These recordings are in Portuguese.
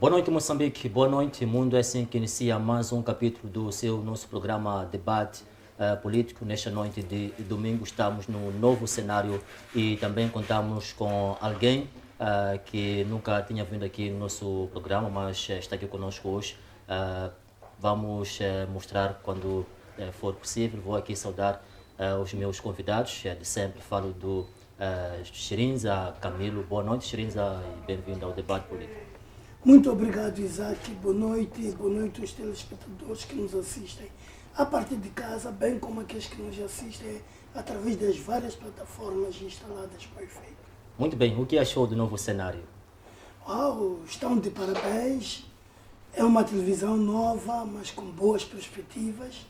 Boa noite, Moçambique. Boa noite, mundo. É assim que inicia mais um capítulo do nosso programa Debate Político. Nesta noite de domingo estamos num novo cenário e também contamos com alguém que nunca tinha vindo aqui no nosso programa, mas está aqui conosco hoje. Vamos mostrar quando for possível. Vou aqui saudar os meus convidados de sempre. Falo do Shirinza Camilo. Boa noite, Shirinza, e bem-vindo ao Debate Político. Muito obrigado, Isaac. Boa noite aos telespectadores que nos assistem a partir de casa, bem como aqueles que nos assistem através das várias plataformas instaladas para o efeito. Muito bem, o que achou do novo cenário? Uau, estão de parabéns. É uma televisão nova, mas com boas perspectivas.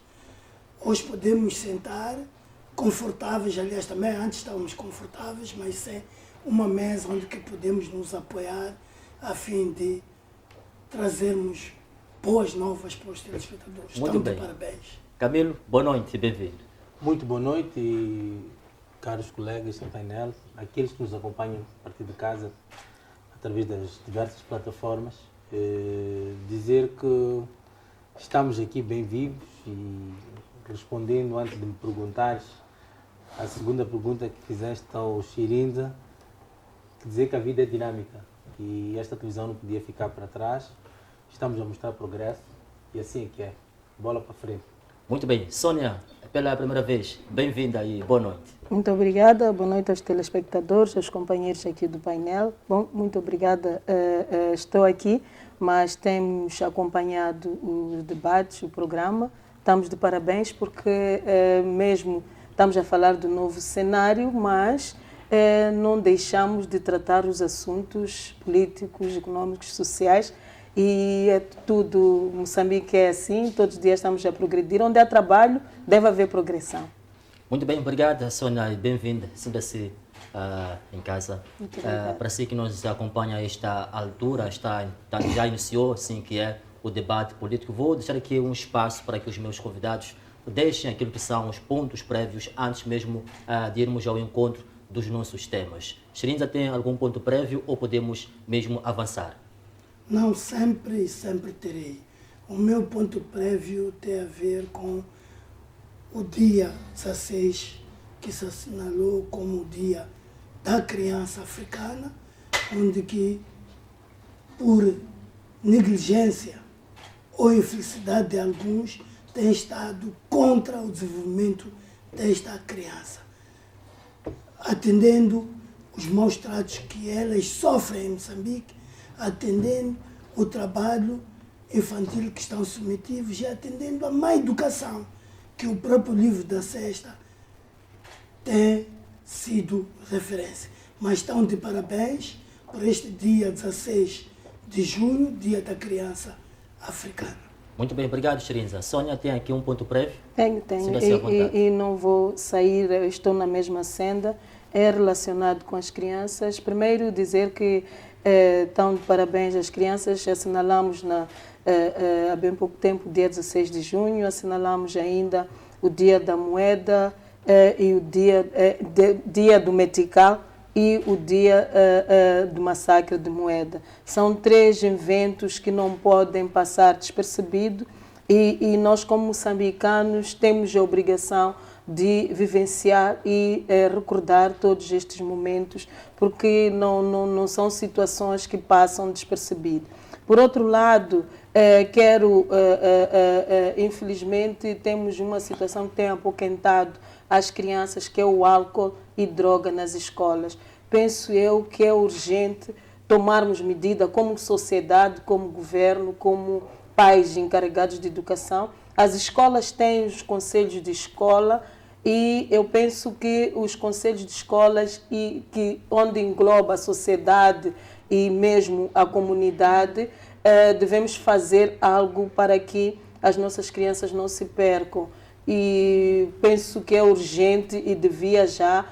Hoje podemos sentar confortáveis, aliás, também antes estávamos confortáveis, mas é uma mesa onde que podemos nos apoiar a fim de trazermos boas novas para os telespectadores. Muito bem. Parabéns. Camilo, boa noite e bem-vindo. Muito boa noite, caros colegas do painel, aqueles que nos acompanham a partir de casa, através das diversas plataformas. Dizer que estamos aqui bem vivos e respondendo, antes de me perguntares, a segunda pergunta que fizeste ao Shirinza, dizer que a vida é dinâmica. E esta televisão não podia ficar para trás. Estamos a mostrar progresso e assim é que é. Bola para frente. Muito bem. Sônia, pela primeira vez, bem-vinda e boa noite. Muito obrigada. Boa noite aos telespectadores, aos companheiros aqui do painel. Bom, muito obrigada. Estou aqui, mas temos acompanhado os debates, o programa. Estamos de parabéns porque mesmo estamos a falar do novo cenário, mas não deixamos de tratar os assuntos políticos, econômicos, sociais, e é tudo. Moçambique é assim, todos os dias estamos a progredir. Onde há trabalho, deve haver progressão. Muito bem, obrigada, Sônia, e bem-vinda. Sinta-se em casa. Para si que nos acompanha a esta altura, já iniciou, assim, que é o debate político. Vou deixar aqui um espaço para que os meus convidados deixem aquilo que são os pontos prévios antes mesmo de irmos ao encontro dos nossos temas. Shirinza, tem algum ponto prévio ou podemos mesmo avançar? Não, sempre terei. O meu ponto prévio tem a ver com o dia 16, que se assinalou como o Dia da Criança Africana, onde que, por negligência ou infelicidade de alguns, tem estado contra o desenvolvimento desta criança, atendendo os maus tratos que elas sofrem em Moçambique, atendendo o trabalho infantil que estão submetidos e atendendo a má educação, que o próprio livro da Sexta tem sido referência. Mas estão de parabéns por este dia 16 de junho, Dia da Criança Africana. Muito bem, obrigado, Shirinza. Sônia, tem aqui um ponto prévio? Tenho. E não vou sair, estou na mesma senda. É relacionado com as crianças. Primeiro, dizer que estão de parabéns às crianças. Assinalamos há bem pouco tempo, dia 16 de junho, assinalamos ainda o Dia da Moeda e o dia do Metical e o Dia do Massacre de Moeda. São 3 eventos que não podem passar despercebido e nós, como moçambicanos, temos a obrigação de vivenciar e recordar todos estes momentos, porque não são situações que passam despercebido. Por outro lado, infelizmente, temos uma situação que tem apoquentado as crianças, que é o álcool e droga nas escolas. Penso eu que é urgente tomarmos medida como sociedade, como governo, como pais encarregados de educação. As escolas têm os conselhos de escola e eu penso que os conselhos de escolas, onde engloba a sociedade e mesmo a comunidade, devemos fazer algo para que as nossas crianças não se percam. E penso que é urgente e devia já,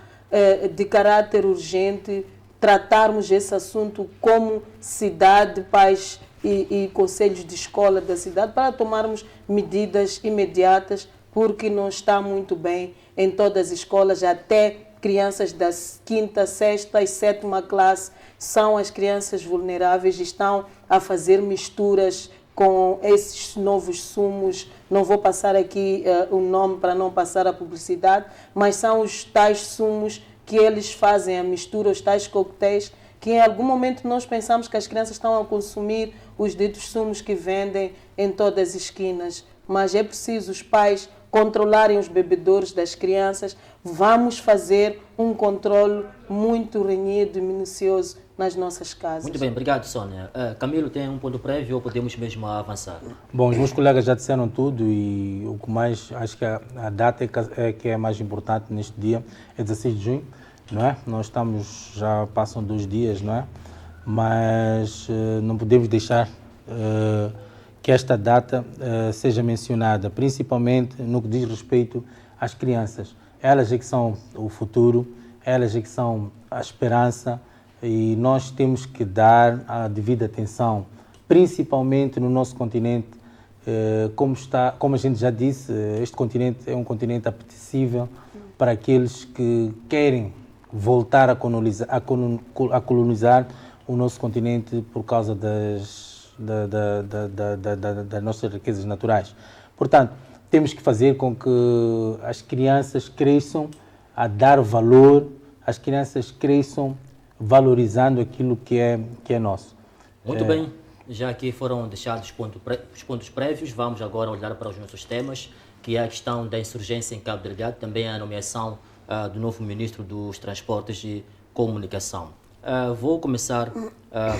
de caráter urgente, tratarmos esse assunto como cidade, pais e conselhos de escola da cidade, para tomarmos medidas imediatas, porque não está muito bem em todas as escolas, até crianças da 5ª, 6ª e 7ª classe são as crianças vulneráveis e estão a fazer misturas com esses novos sumos. Não vou passar aqui o nome para não passar a publicidade, mas são os tais sumos que eles fazem a mistura, os tais coquetéis, que em algum momento nós pensamos que as crianças estão a consumir os ditos sumos que vendem em todas as esquinas. Mas é preciso os pais controlarem os bebedouros das crianças. Vamos fazer um controle muito renhido e minucioso nas nossas casas. Muito bem, obrigado, Sônia. Camilo, tem um ponto prévio ou podemos mesmo avançar? Bom, os meus colegas já disseram tudo e o que mais, acho que a data que é mais importante neste dia é 16 de junho, não é? Nós estamos, já passam 2 dias, não é? Mas não podemos deixar que esta data seja mencionada, principalmente no que diz respeito às crianças. Elas é que são o futuro, elas é que são a esperança, e nós temos que dar a devida atenção, principalmente no nosso continente. Como a gente já disse, este continente é um continente apetecível para aqueles que querem voltar a colonizar o nosso continente por causa das nossas riquezas naturais. Portanto, temos que fazer com que as crianças cresçam a dar valor, as crianças cresçam valorizando aquilo que é nosso. Muito bem, já que foram deixados os pontos prévios, vamos agora olhar para os nossos temas, que é a questão da insurgência em Cabo Delgado, também a nomeação do novo Ministro dos Transportes e Comunicação. Vou começar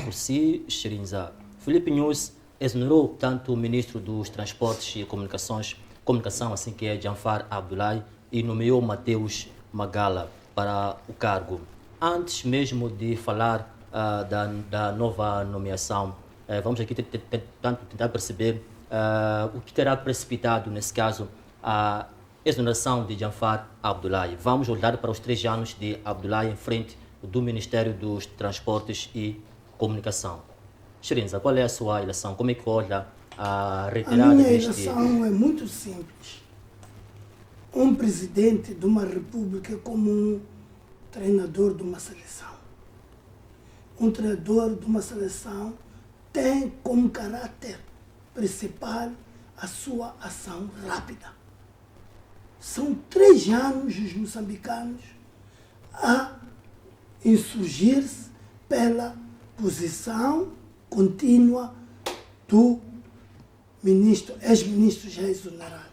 por si, Shirinza. Filipe Nunes exonerou tanto o Ministro dos Transportes e Comunicação, assim que é Janfar Abdullahi, e nomeou Mateus Magala para o cargo. Antes mesmo de falar da nova nomeação, vamos aqui tentar perceber o que terá precipitado, nesse caso, a exoneração de Janfar Abdullahi. Vamos olhar para os 3 anos de Abdullahi em frente do Ministério dos Transportes e Comunicação. Shirinza, qual é a sua eleição? Como é que olha a retirada A minha deste... eleição é muito simples. Um presidente de uma república como um treinador de uma seleção. Um treinador de uma seleção tem como caráter principal a sua ação rápida. São 3 anos os moçambicanos a insurgir-se pela posição contínua do ex-ministro já exonerado.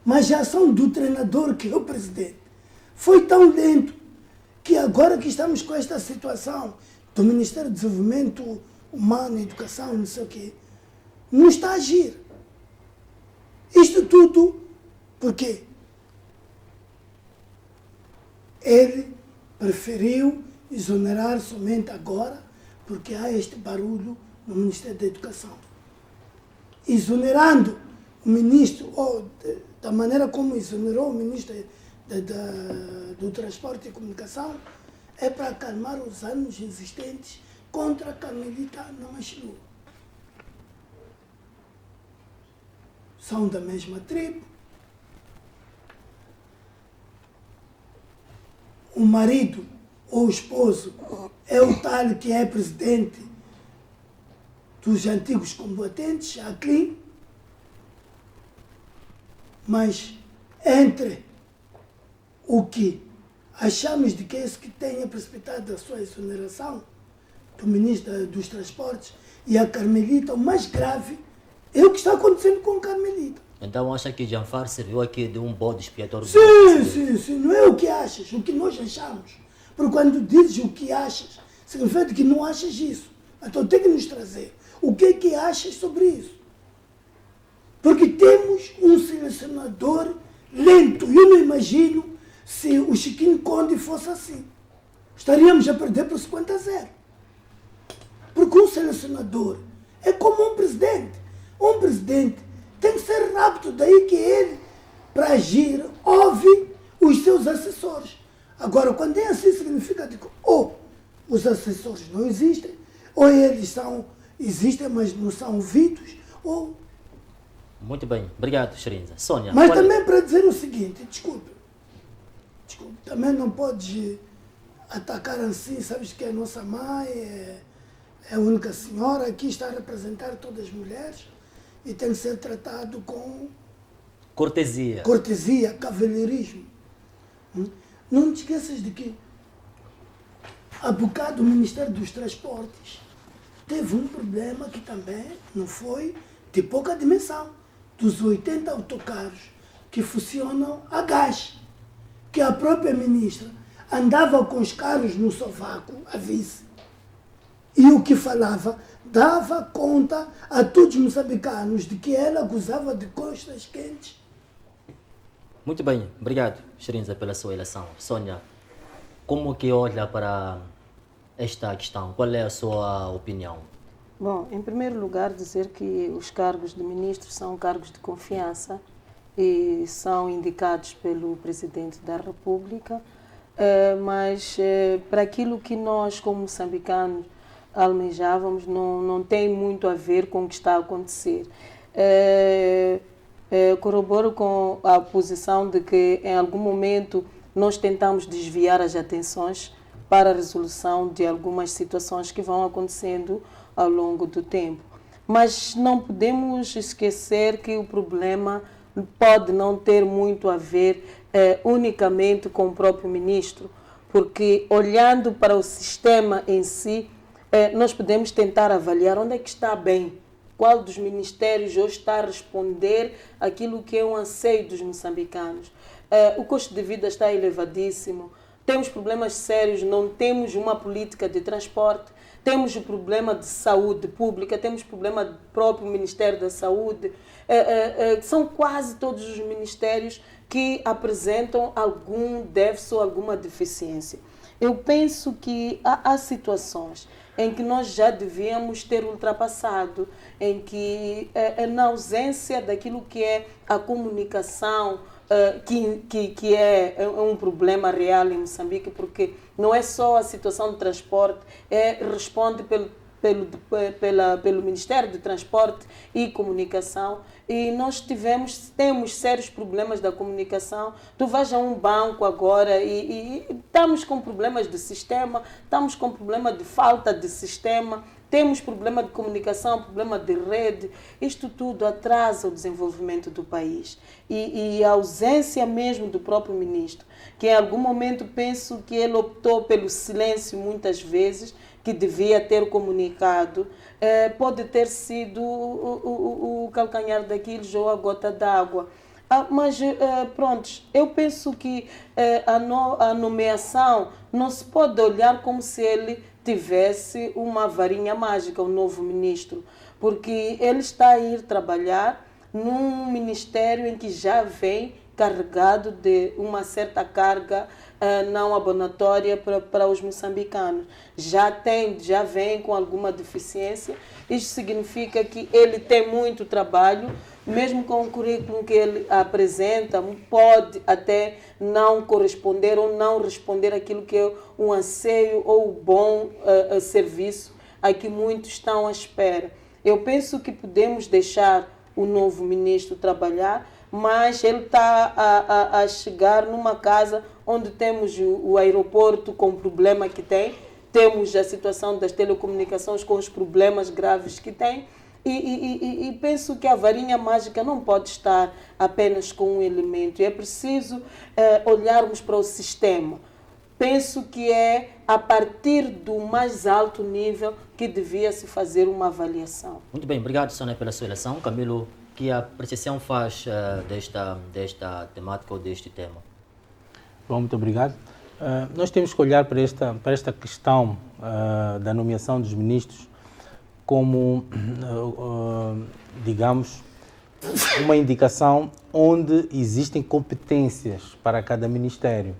Mas a ação do treinador, que é o presidente, foi tão lento que agora que estamos com esta situação do Ministério do Desenvolvimento Humano e Educação, não sei o quê, não está a agir. Isto tudo porque ele preferiu exonerar somente agora, porque há este barulho no Ministério da Educação. Exonerando o ministro, ou da maneira como exonerou o ministro do Transporte e Comunicação, é para acalmar os ânimos existentes contra a Carmelita Namachilu. São da mesma tribo. O marido ou o esposo é o tal que é presidente dos antigos combatentes, Jacqueline. Mas entre o que achamos de que esse que tenha precipitado a sua exoneração do ministro dos Transportes e a Carmelita, o mais grave é o que está acontecendo com a Carmelita. Então acha que Janfar serviu aqui de um bode expiatório? Sim, não é o que achas, o que nós achamos. Porque quando dizes o que achas, significa que não achas isso. Então tem que nos trazer o que é que achas sobre isso. Porque temos um selecionador lento. Eu não imagino se o Chiquinho Conde fosse assim. Estaríamos a perder por 50-0. Porque um selecionador é como um presidente. Um presidente tem que ser rápido, daí que ele, para agir, ouve os seus assessores. Agora, quando é assim, significa que ou os assessores não existem, ou eles existem, mas não são ouvidos, ou... Muito bem, obrigado, Shirinza. Sônia. Mas também para dizer o seguinte, desculpe, também não podes atacar assim, sabes que a nossa mãe é a única senhora aqui, está a representar todas as mulheres e tem que ser tratado com Cortesia. cortesia, cavalheirismo. Não te esqueças de que há bocado o Ministério dos Transportes teve um problema que também não foi de pouca dimensão, dos 80 autocarros que funcionam a gás, que a própria ministra andava com os carros no sovaco, a vice, e o que falava dava conta a todos os moçambicanos de que ela gozava de costas quentes. Muito bem, obrigado, Sherinza, pela sua eleição. Sônia, como que olha para esta questão? Qual é a sua opinião? Bom, em primeiro lugar, dizer que os cargos de ministro são cargos de confiança e são indicados pelo Presidente da República, mas para aquilo que nós, como moçambicanos, almejávamos, não tem muito a ver com o que está a acontecer. Corroboro com a posição de que, em algum momento, nós tentamos desviar as atenções para a resolução de algumas situações que vão acontecendo ao longo do tempo. Mas não podemos esquecer que o problema pode não ter muito a ver unicamente com o próprio ministro, porque olhando para o sistema em si, nós podemos tentar avaliar onde é que está bem, qual dos ministérios hoje está a responder aquilo que é um anseio dos moçambicanos. O custo de vida está elevadíssimo, temos problemas sérios, não temos uma política de transporte, temos o problema de saúde pública, temos o problema do próprio Ministério da Saúde. São quase todos os ministérios que apresentam algum déficit ou alguma deficiência. Eu penso que há situações em que nós já devíamos ter ultrapassado, em que na ausência daquilo que é a comunicação, que é um problema real em Moçambique, porque não é só a situação de transporte, responde pelo Ministério de Transporte e Comunicação, e nós temos sérios problemas da comunicação. Tu vais a um banco agora e estamos com problemas de sistema, estamos com problema de falta de sistema, temos problema de comunicação, problema de rede. Isto tudo atrasa o desenvolvimento do país. E a ausência mesmo do próprio ministro, que em algum momento penso que ele optou pelo silêncio muitas vezes, que devia ter comunicado, pode ter sido o calcanhar daqueles ou a gota d'água. Mas, pronto, eu penso que a nomeação não se pode olhar como se ele tivesse uma varinha mágica, o novo ministro, porque ele está a ir trabalhar num ministério em que já vem carregado de uma certa carga não abonatória para os moçambicanos. Já vem com alguma deficiência. Isso significa que ele tem muito trabalho, mesmo com o currículo que ele apresenta, pode até não corresponder ou não responder aquilo que é um anseio ou o bom serviço a que muitos estão à espera. Eu penso que podemos deixar o novo ministro trabalhar, mas ele está a chegar numa casa onde temos o aeroporto com o problema que tem, temos a situação das telecomunicações com os problemas graves que tem, e penso que a varinha mágica não pode estar apenas com um elemento, é preciso olharmos para o sistema. Penso que é a partir do mais alto nível que devia se fazer uma avaliação. Muito bem, obrigado, Sônia, pela sua eleição. Camilo, que apreciação faz desta temática ou deste tema? Bom, muito obrigado. Nós temos que olhar para esta questão da nomeação dos ministros como, digamos, uma indicação onde existem competências para cada ministério.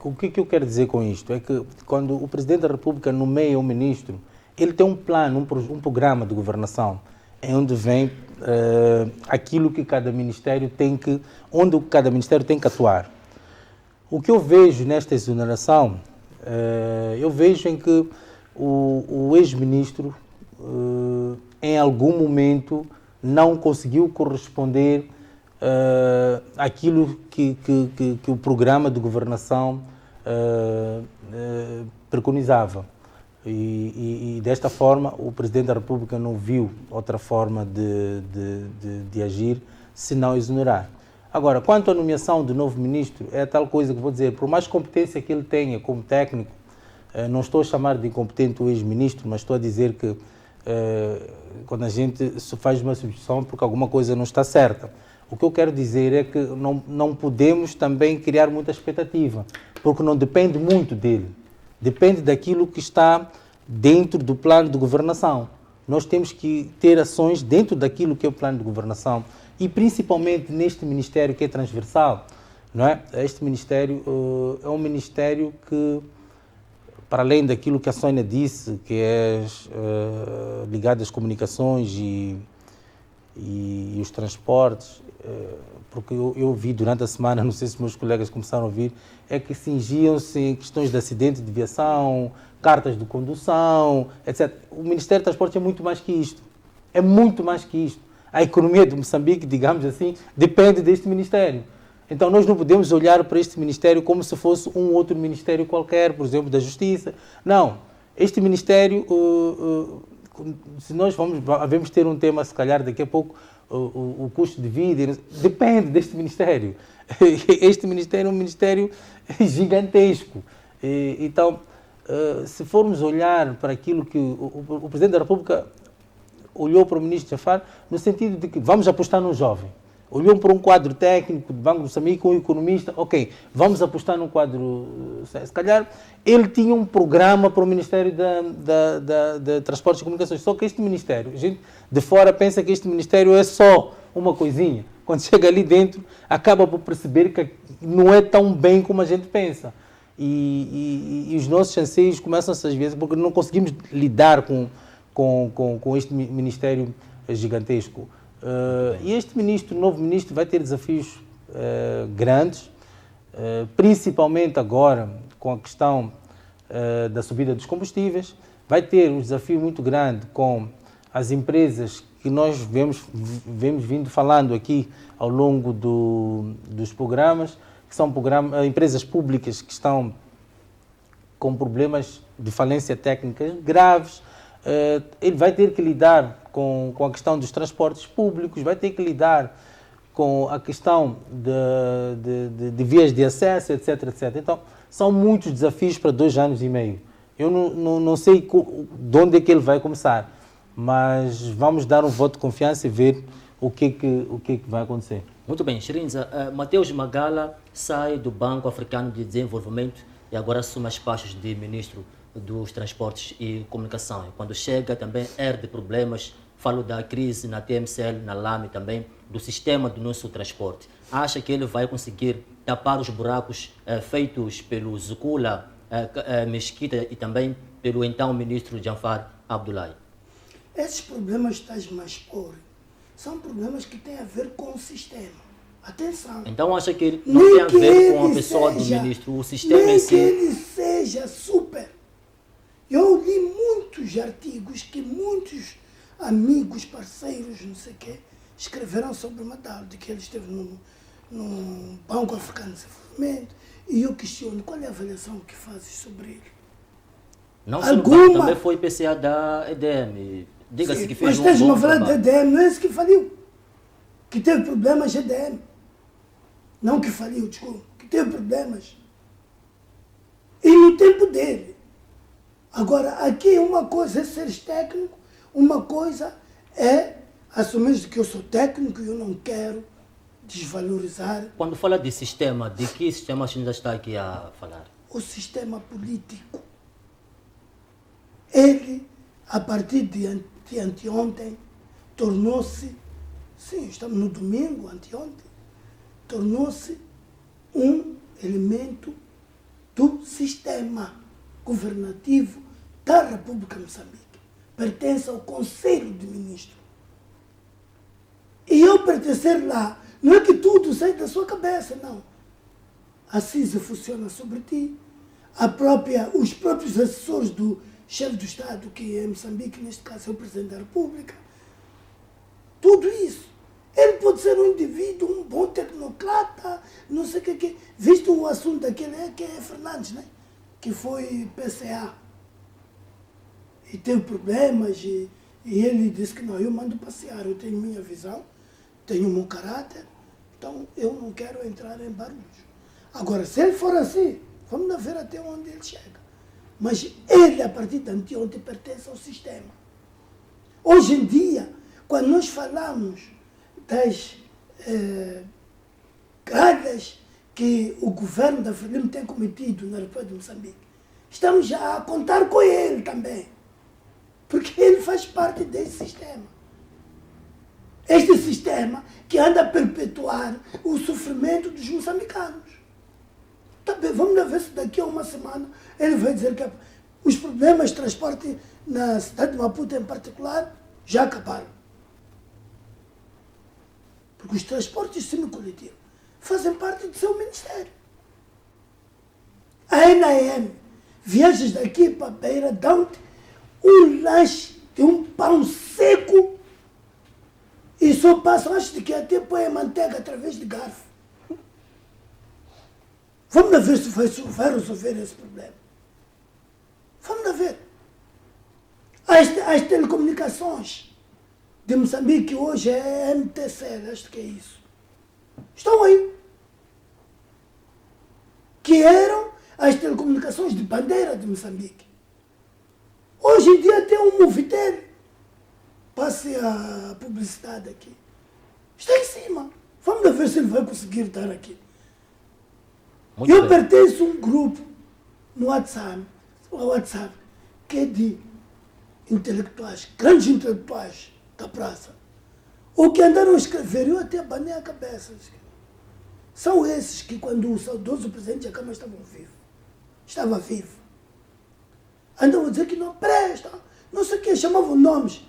O que eu quero dizer com isto? É que quando o Presidente da República nomeia um ministro, ele tem um plano, um programa de governação, em onde vem aquilo que cada ministério onde cada ministério tem que atuar. O que eu vejo nesta exoneração, eu vejo em que o ex-ministro, em algum momento, não conseguiu corresponder àquilo que o programa de governação preconizava. E desta forma o Presidente da República não viu outra forma de agir senão exonerar. Agora, quanto à nomeação do novo ministro, é tal coisa que vou dizer, por mais competência que ele tenha como técnico, não estou a chamar de incompetente o ex-ministro, mas estou a dizer que quando a gente faz uma substituição porque alguma coisa não está certa. O que eu quero dizer é que não podemos também criar muita expectativa, porque não depende muito dele. Depende daquilo que está dentro do plano de governação. Nós temos que ter ações dentro daquilo que é o plano de governação e principalmente neste ministério que é transversal, não é? Este ministério é um ministério que, para além daquilo que a Sônia disse, que é ligado às comunicações e os transportes, porque eu vi durante a semana, não sei se meus colegas começaram a ouvir, é que cingiam-se em questões de acidente de viação, cartas de condução, etc. O Ministério do Transporte é muito mais que isto. É muito mais que isto. A economia de Moçambique, digamos assim, depende deste Ministério. Então nós não podemos olhar para este Ministério como se fosse um outro Ministério qualquer, por exemplo, da Justiça. Não. Este Ministério, se nós vamos ter um tema, se calhar daqui a pouco, o custo de vida, depende deste Ministério. Este Ministério é um Ministério gigantesco. Então, se formos olhar para aquilo que o Presidente da República olhou para o Ministro Jafar, no sentido de que vamos apostar num jovem. Olhou para um quadro técnico do Banco do Moçambique, um economista, ok, vamos apostar num quadro... Se calhar, ele tinha um programa para o Ministério de Transportes e Comunicações, só que este Ministério, a gente de fora pensa que este Ministério é só uma coisinha. Quando chega ali dentro, acaba por perceber que não é tão bem como a gente pensa. E os nossos anseios começam-se às vezes porque não conseguimos lidar com este Ministério gigantesco. E este novo ministro, vai ter desafios grandes, principalmente agora com a questão da subida dos combustíveis. Vai ter um desafio muito grande com as empresas que nós vemos vindo falando aqui ao longo dos programas, que são empresas públicas que estão com problemas de falência técnicas graves. Ele vai ter que lidar com a questão dos transportes públicos, vai ter que lidar com a questão de vias de acesso, etc, etc. Então, são muitos desafios para 2 anos e meio. Eu não sei de onde é que ele vai começar, mas vamos dar um voto de confiança e ver o que vai acontecer. Muito bem, Shirinza. Mateus Magala sai do Banco Africano de Desenvolvimento e agora assume as pastas de Ministro dos Transportes e Comunicação. Quando chega também herde problemas, falo da crise na TMCL, na LAME também, do sistema do nosso transporte. Acha que ele vai conseguir tapar os buracos feitos pelo Zukula Mesquita e também pelo então Ministro Jafar Abdullahi? Esses problemas que estás a expor são problemas que têm a ver com o sistema. Atenção. Então acha que ele não tem a ver com a pessoa do ministro, o sistema em si? Nem que ele seja super. Eu li muitos artigos que muitos amigos, parceiros, não sei o quê, escreveram sobre o Matalo, de que ele esteve no Banco Africano de Desenvolvimento, e eu questiono qual é a avaliação que fazes sobre ele. Não só alguma... também foi PCA da EDM. Diga-se que fez mas estás-me a falar da EDM, não é esse que faliu. Que teve problemas de EDM. Não que faliu, desculpa. Que teve problemas. E no tempo dele. Agora, aqui uma coisa é seres técnico, uma coisa é assumir que eu sou técnico e eu não quero desvalorizar. Quando fala de sistema, de que sistema a senhora está aqui a falar? O sistema político. Ele, a partir de anteontem, tornou-se, sim, estamos no domingo, anteontem, tornou-se um elemento do sistema governativo da República de Moçambique. Pertence ao Conselho de Ministros. E eu pertencer lá, não é que tudo sai da sua cabeça, não. A CISA funciona sobre ti. Os próprios assessores do chefe do Estado, que é Moçambique, neste caso é o Presidente da República. Tudo isso. Ele pode ser um indivíduo, um bom tecnocrata, não sei o que. Visto o assunto daquele que é Fernandes, né? Que foi PCA. e teve problemas e ele disse que não, eu mando passear, eu tenho minha visão, tenho o meu caráter, então eu não quero entrar em barulhos. Agora, se ele for assim, vamos ver até onde ele chega. Mas ele, a partir de anteontem, pertence ao sistema. Hoje em dia, quando nós falamos das falhas que o governo da Frelimo tem cometido na República de Moçambique, estamos já a contar com ele também, porque ele faz parte desse sistema. Este sistema que anda a perpetuar o sofrimento dos moçambicanos. Também, vamos ver se daqui a uma semana ele vai dizer que os problemas de transporte na cidade de Maputo em particular já acabaram. Porque os transportes semicoletivos fazem parte do seu ministério. A NAM, viagens daqui para a Beira, dão-te um lanche de um pão seco e só passam, acho que até põe a manteiga através de garfo. Vamos ver se vai resolver esse problema. Vamos ver. As telecomunicações de Moçambique hoje é MTC, acho que é isso. Estão aí. Que eram as telecomunicações de bandeira de Moçambique. Hoje em dia tem um Movitel. Passe a publicidade aqui. Está em cima. Vamos ver se ele vai conseguir dar aqui. Eu pertenço a um grupo no WhatsApp, que é de intelectuais, grandes intelectuais da praça. O que andaram a escrever, eu até abanei a cabeça. São esses que, quando o saudoso presidente da Câmara estava vivo, andavam a dizer que não presta, não sei o que, chamavam nomes.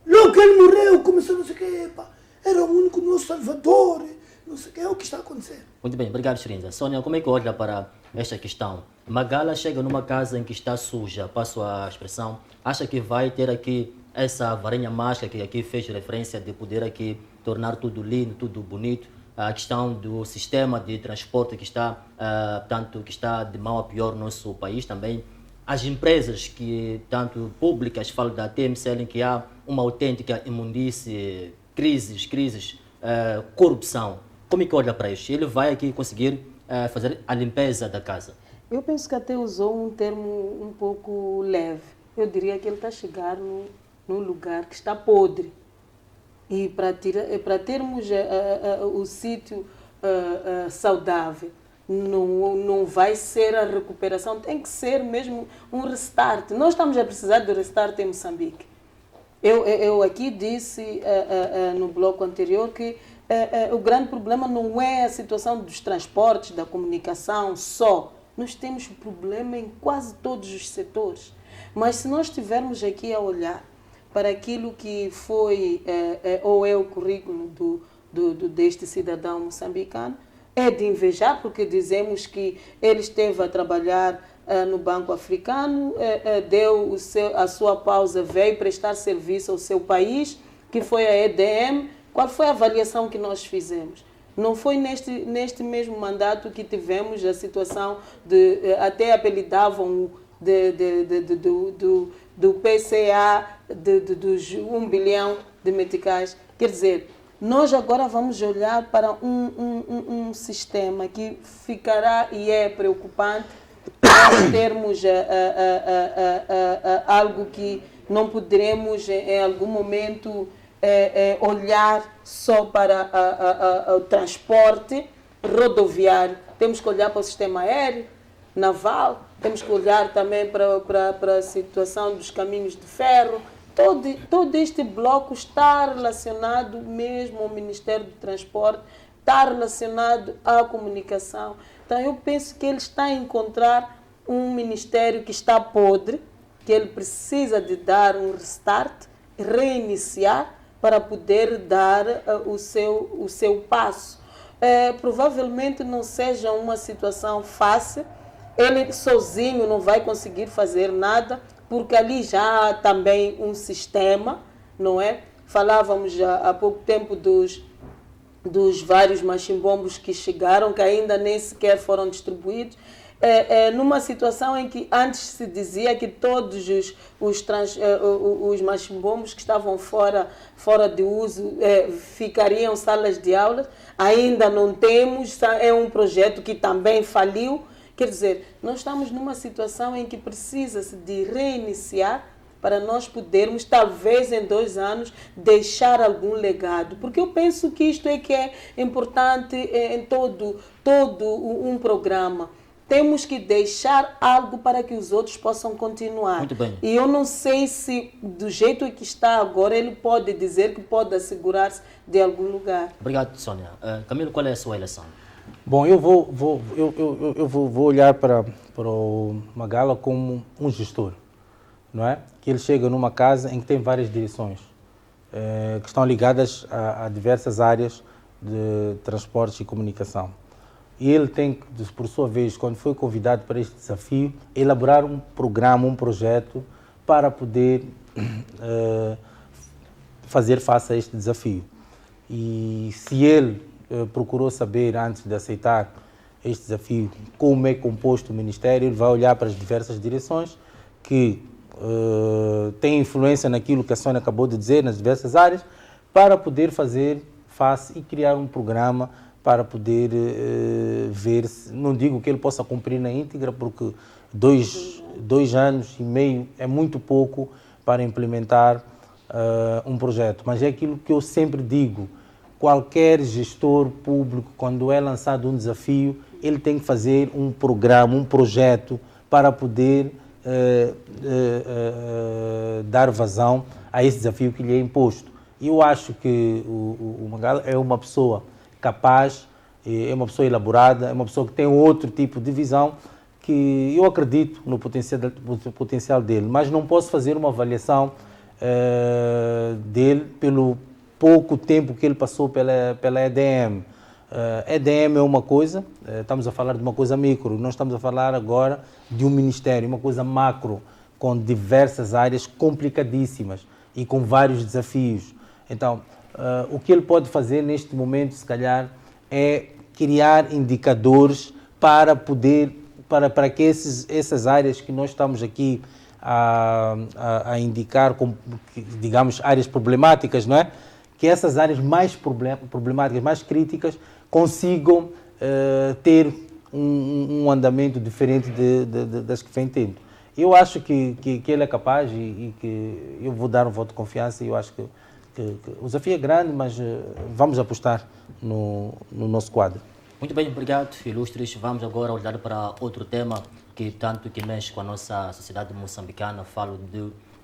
Logo que ele morreu, começou não sei o que, era o único nosso salvador, não sei o que, é o que está acontecendo. Muito bem, obrigado, Shirinza. Sônia, como é que olha para esta questão? Magala chega numa casa em que está suja, passo a expressão, acha que vai ter aqui essa varinha mágica que aqui fez referência de poder aqui tornar tudo lindo, tudo bonito, a questão do sistema de transporte que está, tanto que está de mal a pior no nosso país também, as empresas que, tanto públicas, falo da TMCL, em que há uma autêntica imundície, crises, corrupção. Como é que olha para isso? Ele vai aqui conseguir fazer a limpeza da casa? Eu penso que até usou um termo um pouco leve. Eu diria que ele está a chegar num lugar que está podre. E para termos o sítio saudável, não vai ser a recuperação, tem que ser mesmo um restart. Nós estamos a precisar de restart em Moçambique. Eu aqui disse no bloco anterior que o grande problema não é a situação dos transportes, da comunicação só. Nós temos problema em quase todos os setores. Mas se nós estivermos aqui a olhar para aquilo que foi ou é o currículo deste cidadão moçambicano, é de invejar, porque dizemos que ele esteve a trabalhar no Banco Africano, deu a sua pausa, veio prestar serviço ao seu país, que foi a EDM. Qual foi a avaliação que nós fizemos? Não foi neste mesmo mandato que tivemos a situação de, até apelidavam do PCA, dos 1 bilhão de meticais. Quer dizer, nós agora vamos olhar para um sistema que ficará e é preocupante, nós termos algo que não poderemos em algum momento olhar só para o transporte rodoviário. Temos que olhar para o sistema aéreo, naval, temos que olhar também para a situação dos caminhos de ferro. Todo este bloco está relacionado mesmo ao Ministério do Transporte, está relacionado à comunicação. Então eu penso que ele está a encontrar um ministério que está podre, que ele precisa de dar um restart, reiniciar, para poder dar o seu passo. Provavelmente não seja uma situação fácil, ele sozinho não vai conseguir fazer nada, porque ali já há também um sistema, não é? Falávamos já há pouco tempo dos vários machimbombos que chegaram, que ainda nem sequer foram distribuídos. numa situação em que antes se dizia que todos os machimbombos que estavam fora de uso ficariam salas de aulas, ainda não temos, é um projeto que também faliu. Quer dizer, nós estamos numa situação em que precisa-se de reiniciar para nós podermos, talvez em 2 anos, deixar algum legado. Porque eu penso que isto é que é importante em todo um programa. Temos que deixar algo para que os outros possam continuar. Muito bem. E eu não sei se, do jeito que está agora, ele pode dizer que pode assegurar-se de algum lugar. Obrigado, Sônia. Camilo, qual é a sua eleição? Bom, eu vou olhar para o Magala como um gestor, não é? Que ele chega numa casa em que tem várias direções, que estão ligadas a diversas áreas de transportes e comunicação. E ele tem, por sua vez, quando foi convidado para este desafio, elaborar um programa, um projeto para poder fazer face a este desafio. E se ele procurou saber, antes de aceitar este desafio, como é composto o Ministério, ele vai olhar para as diversas direções que têm influência naquilo que a Sônia acabou de dizer, nas diversas áreas, para poder fazer face e criar um programa para poder ver, não digo que ele possa cumprir na íntegra, porque 2 anos e meio é muito pouco para implementar um projeto, mas é aquilo que eu sempre digo: qualquer gestor público, quando é lançado um desafio, ele tem que fazer um programa, um projeto para poder dar vazão a esse desafio que lhe é imposto. E eu acho que o Magala é uma pessoa capaz, é uma pessoa elaborada, é uma pessoa que tem outro tipo de visão, que eu acredito no potencial dele, mas não posso fazer uma avaliação dele pelo pouco tempo que ele passou pela EDM. EDM é uma coisa, estamos a falar de uma coisa micro, nós estamos a falar agora de um ministério, uma coisa macro, com diversas áreas complicadíssimas e com vários desafios. Então, o que ele pode fazer neste momento, se calhar, é criar indicadores para que essas áreas que nós estamos aqui a indicar como, digamos, áreas problemáticas, não é? Que essas áreas mais problemáticas, mais críticas, consigam ter um andamento diferente das que vem tendo. Eu acho que ele é capaz e que eu vou dar um voto de confiança, e eu acho que o desafio é grande, mas vamos apostar no nosso quadro. Muito bem, obrigado, ilustres. Vamos agora olhar para outro tema que mexe com a nossa sociedade moçambicana. Falo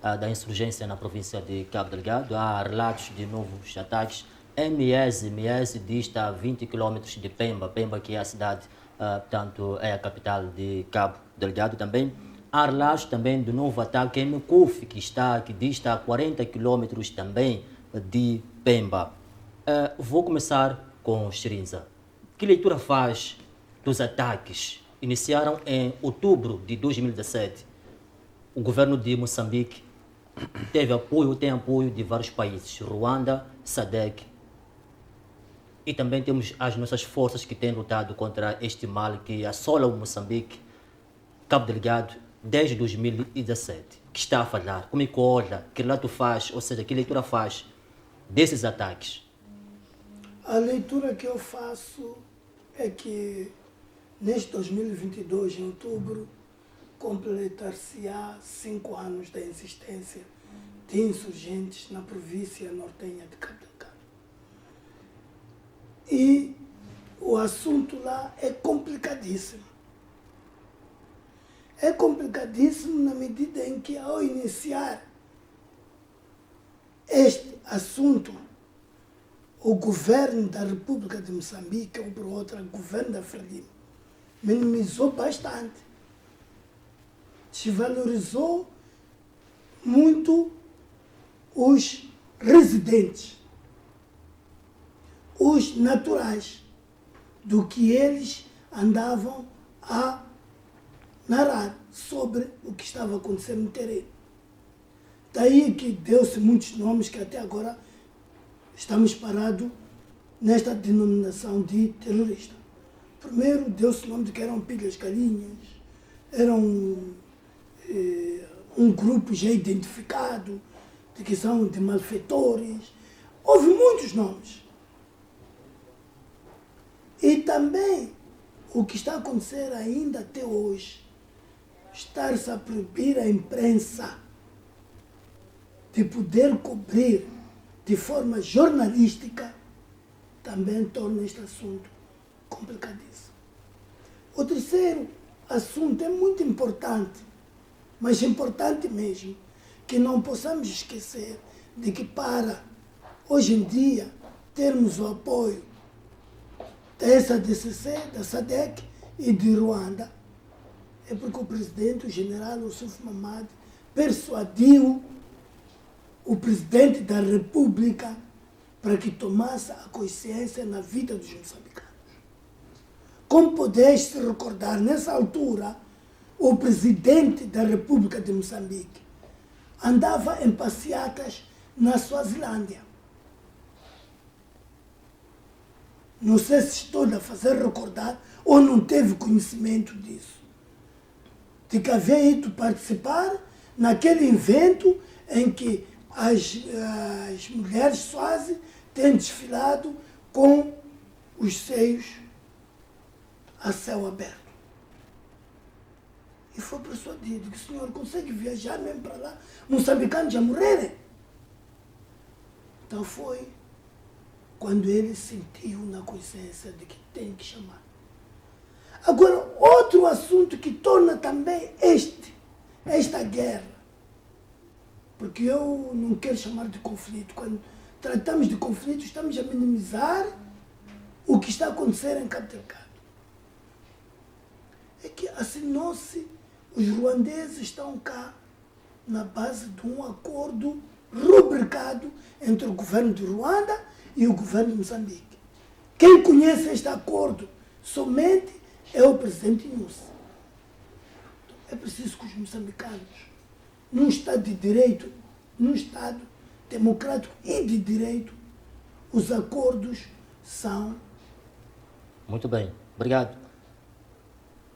da insurgência na província de Cabo Delgado. Há relatos de novos ataques. Miese diz está a 20 km de Pemba, que é a cidade, portanto, é a capital de Cabo Delgado também. Há relatos também do novo ataque em Mekufi, que diz está a 40 km também de Pemba. Vou começar com Shirinza. Que leitura faz dos ataques? Iniciaram em outubro de 2017. O governo de Moçambique tem apoio de vários países, Ruanda, SADC, e também temos as nossas forças que têm lutado contra este mal que assola o Moçambique, Cabo Delgado, desde 2017. Que está a falar? Como é que olha? Que relato faz? Ou seja, que leitura faz desses ataques? A leitura que eu faço é que neste 2022, em outubro, completar-se-á 5 anos da existência de insurgentes na província nortenha de Cabo Delgado. E o assunto lá é complicadíssimo. É complicadíssimo na medida em que, ao iniciar este assunto, o governo da República de Moçambique, ou por outra, o governo da Frelimo, minimizou bastante. Desvalorizou muito os residentes, os naturais, do que eles andavam a narrar sobre o que estava acontecendo no terreno. Daí que deu-se muitos nomes que até agora estamos parados nesta denominação de terrorista. Primeiro deu-se o nome de que eram pilhas galinhas, eram um grupo já identificado, de que são de malfeitores. Houve muitos nomes. E também o que está a acontecer ainda até hoje, estar-se a proibir a imprensa de poder cobrir de forma jornalística, também torna este assunto complicadíssimo. O terceiro assunto é muito importante, mas importante mesmo, que não possamos esquecer de que para, hoje em dia, termos o apoio da SADCC, da SADC e de Ruanda, é porque o presidente, o general Yusuf Mahamat, persuadiu o presidente da República para que tomasse a consciência na vida dos moçambicanos. Como podeis se recordar, nessa altura, o presidente da República de Moçambique andava em passeatas na Suazilândia. Não sei se estou a fazer recordar ou não teve conhecimento disso. De que havia ido participar naquele evento em que as mulheres Swazi têm desfilado com os seios a céu aberto. E foi persuadido que o senhor consegue viajar mesmo para lá, moçambicanos já morrerem. Então foi quando ele sentiu na consciência de que tem que chamar. Agora, outro assunto que torna também esta guerra, porque eu não quero chamar de conflito. Quando tratamos de conflito, estamos a minimizar o que está a acontecer em Cabo Delgado. É que assinou-se, os ruandeses estão cá na base de um acordo rubricado entre o governo de Ruanda e o governo de Moçambique. Quem conhece este acordo somente é o presidente Inúcio. É preciso que os moçambicanos, num Estado de Direito, num Estado democrático e de direito, os acordos são... Muito bem, obrigado.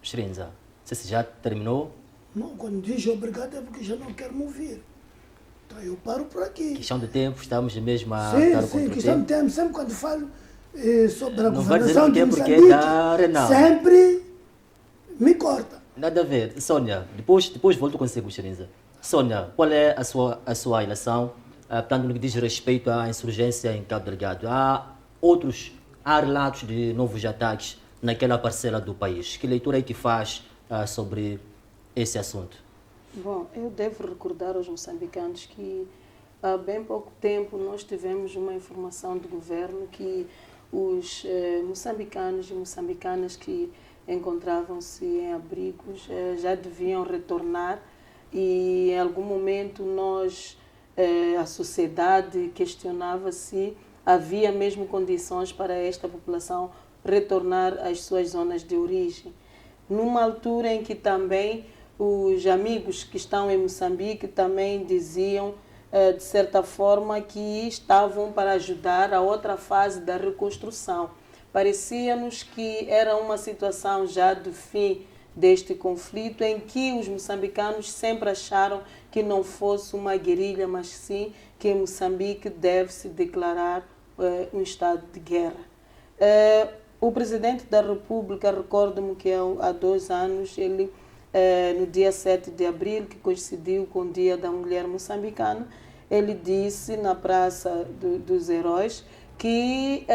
Shrinza, não sei se já terminou. Não, quando diz obrigado é porque já não quero me ouvir. Então eu paro por aqui. Questão de tempo, estamos mesmo a sim, dar o sim, contra questão de tempo. Sempre quando falo sobre a não vai dizer governação de porque Moçambique, não. sempre me corta. Nada a ver. Sônia, depois volto consigo, Shrinza. Sônia, qual é a sua relação, tanto no que diz respeito à insurgência em Cabo Delgado? Há relatos de novos ataques naquela parcela do país. Que leitura é que faz sobre esse assunto? Bom, eu devo recordar aos moçambicanos que há bem pouco tempo nós tivemos uma informação do governo que os moçambicanos e moçambicanas que encontravam-se em abrigos já deviam retornar e em algum momento a sociedade questionava se havia mesmo condições para esta população retornar às suas zonas de origem. Numa altura em que também os amigos que estão em Moçambique também diziam, de certa forma, que estavam para ajudar a outra fase da reconstrução. Parecia-nos que era uma situação já do fim deste conflito, em que os moçambicanos sempre acharam que não fosse uma guerrilha, mas sim que em Moçambique deve-se declarar um estado de guerra. O presidente da República, recordo-me que há 2 anos, ele, no dia 7 de abril, que coincidiu com o Dia da Mulher Moçambicana, ele disse na Praça dos Heróis que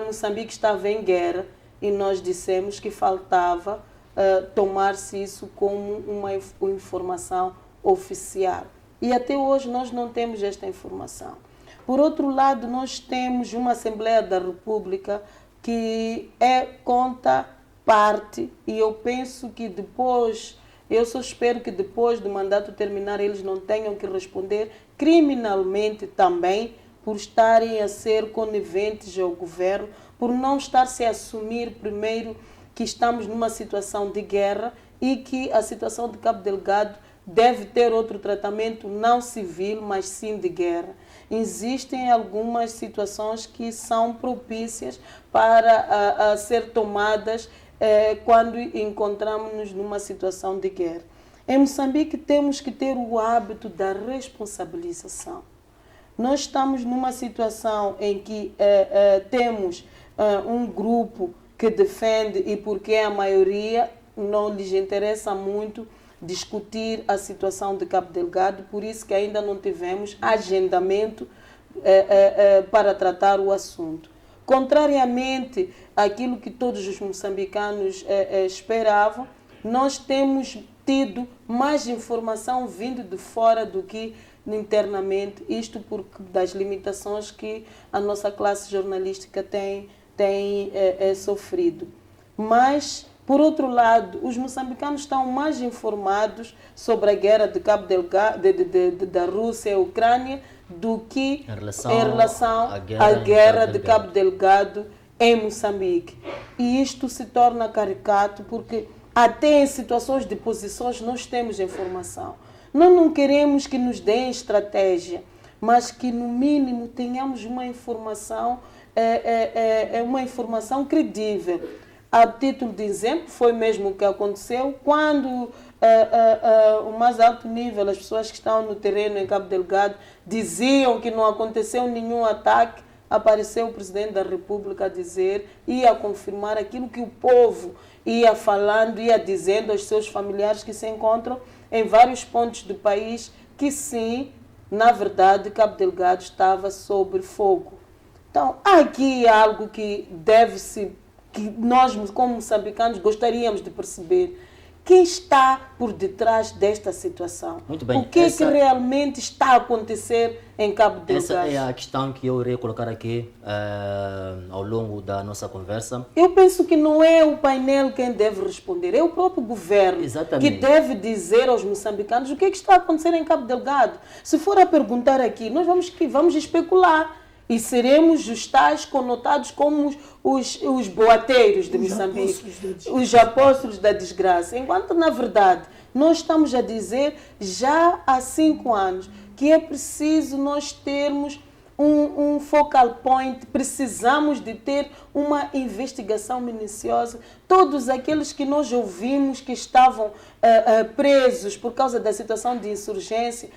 Moçambique estava em guerra e nós dissemos que faltava tomar-se isso como uma informação oficial. E até hoje nós não temos esta informação. Por outro lado, nós temos uma Assembleia da República que conta parte, e eu penso que eu só espero que depois do mandato terminar eles não tenham que responder criminalmente também por estarem a ser coniventes ao governo, por não estar-se a assumir primeiro que estamos numa situação de guerra e que a situação de Cabo Delgado deve ter outro tratamento não civil, mas sim de guerra. Existem algumas situações que são propícias para ser tomadas quando encontramos-nos numa situação de guerra. Em Moçambique temos que ter o hábito da responsabilização. Nós estamos numa situação em que temos um grupo que defende, e porque a maioria não lhes interessa muito discutir a situação de Cabo Delgado, por isso que ainda não tivemos agendamento para tratar o assunto. Contrariamente àquilo que todos os moçambicanos esperavam, nós temos tido mais informação vindo de fora do que internamente, isto porque das limitações que a nossa classe jornalística tem sofrido. Mas, por outro lado, os moçambicanos estão mais informados sobre a guerra de Cabo Delgado, da Rússia e Ucrânia, do que em relação à guerra de Cabo Delgado em Moçambique. E isto se torna caricato porque até em situações de posições nós temos informação. Nós não queremos que nos deem estratégia, mas que no mínimo tenhamos uma informação credível. A título de exemplo, foi mesmo o que aconteceu quando o mais alto nível, as pessoas que estão no terreno em Cabo Delgado, diziam que não aconteceu nenhum ataque. Apareceu o Presidente da República a dizer, ia confirmar aquilo que o povo ia falando, ia dizendo aos seus familiares que se encontram em vários pontos do país, que sim, na verdade, Cabo Delgado estava sob fogo. Então, há aqui algo que que nós, como moçambicanos, gostaríamos de perceber. Quem está por detrás desta situação? Muito bem. O que é que realmente está a acontecer em Cabo Delgado? Essa é a questão que eu irei colocar aqui ao longo da nossa conversa. Eu penso que não é o painel quem deve responder, é o próprio governo. Exatamente. Que deve dizer aos moçambicanos o que é que está a acontecer em Cabo Delgado. Se for a perguntar aqui, nós vamos especular. E seremos os tais conotados como os boateiros de Moçambique, os apóstolos da desgraça. Enquanto, na verdade, nós estamos a dizer já há 5 anos que é preciso nós termos um focal point, precisamos de ter uma investigação minuciosa. Todos aqueles que nós ouvimos que estavam presos por causa da situação de insurgência,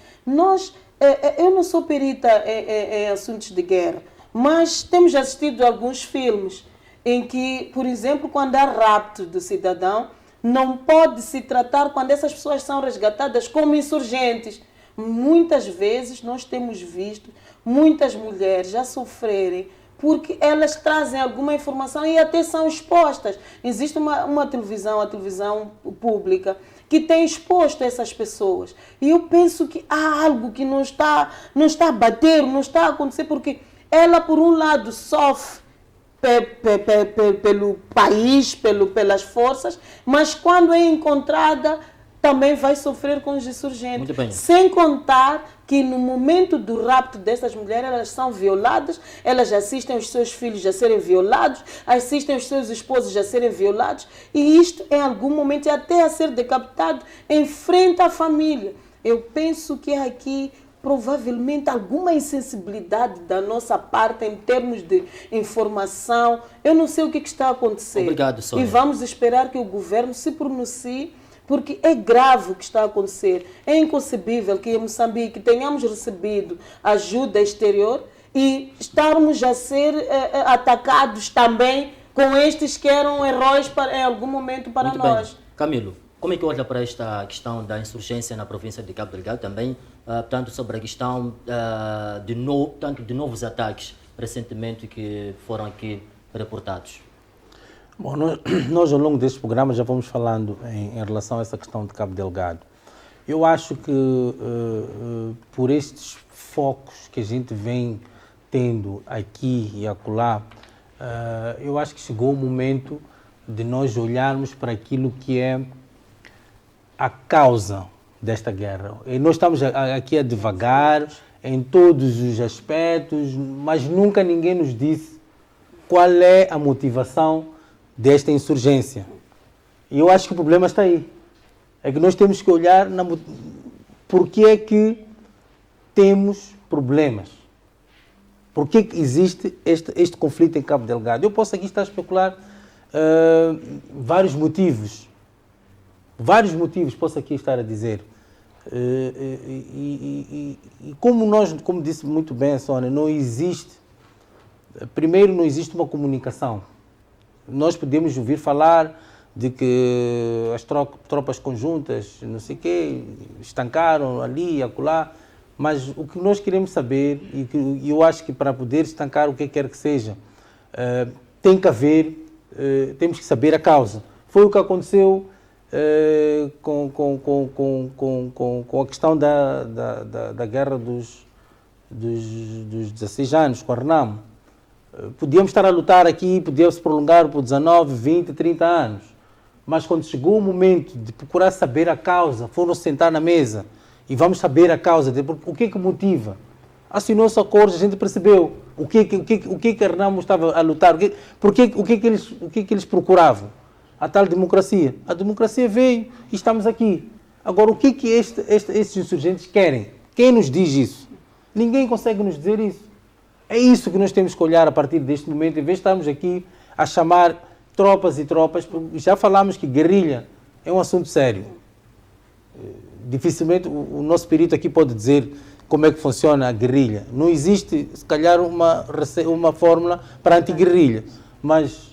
eu não sou perita em assuntos de guerra, mas temos assistido a alguns filmes em que, por exemplo, quando há rapto do cidadão, não pode se tratar quando essas pessoas são resgatadas como insurgentes. Muitas vezes nós temos visto muitas mulheres a sofrerem porque elas trazem alguma informação e até são expostas. Existe uma televisão, a televisão pública, que tem exposto essas pessoas. E eu penso que há algo que não está a bater, não está a acontecer, porque ela, por um lado, sofre pelo país, pelas forças, mas quando é encontrada, também vai sofrer com os insurgentes. Muito bem. Sem contar que no momento do rapto dessas mulheres, elas são violadas, elas assistem os seus filhos a serem violados, assistem os seus esposos a serem violados, e isto em algum momento é até a ser decapitado em frente à família. Eu penso que aqui provavelmente alguma insensibilidade da nossa parte em termos de informação. Eu não sei o que está a acontecer. Obrigado, Sônia. E vamos esperar que o governo se pronuncie, porque é grave o que está a acontecer. É inconcebível que em Moçambique tenhamos recebido ajuda exterior e estarmos a ser atacados também com estes que eram heróis em algum momento para Muito nós. bem. Camilo, como é que olha para esta questão da insurgência na província de Cabo Delgado também, tanto sobre a questão de novos ataques recentemente que foram aqui reportados? Bom, nós ao longo deste programa já vamos falando em relação a essa questão de Cabo Delgado. Eu acho que por estes focos que a gente vem tendo aqui e acolá, eu acho que chegou o momento de nós olharmos para aquilo que é a causa desta guerra. E nós estamos aqui a divagar em todos os aspectos, mas nunca ninguém nos disse qual é a motivação desta insurgência. E eu acho que o problema está aí. É que nós temos que olhar por que é que temos problemas. Por que existe este conflito em Cabo Delgado? Eu posso aqui estar a especular vários motivos. Vários motivos, posso aqui estar a dizer. E como disse muito bem a Sónia, primeiro não existe uma comunicação. Nós podemos ouvir falar de que as tropas conjuntas, não sei o quê, estancaram ali e acolá, mas o que nós queremos saber, e eu acho que para poder estancar o que quer que seja, tem que haver, temos que saber a causa. Foi o que aconteceu com a questão da guerra dos 16 anos, com a Renamo. Podíamos estar a lutar aqui, podíamos se prolongar por 19, 20, 30 anos. Mas quando chegou o momento de procurar saber a causa, foram sentar na mesa e vamos saber a causa, o que motiva. Assinou-se acordos, a gente percebeu o que a Renamo estava a lutar, o que eles procuravam. A tal democracia. A democracia veio e estamos aqui. Agora, o que estes insurgentes querem? Quem nos diz isso? Ninguém consegue nos dizer isso. É isso que nós temos que olhar a partir deste momento, em vez de estarmos aqui a chamar tropas e tropas. Já falámos que guerrilha é um assunto sério. Dificilmente o nosso perito aqui pode dizer como é que funciona a guerrilha. Não existe, se calhar, uma fórmula para a anti-guerrilha. Mas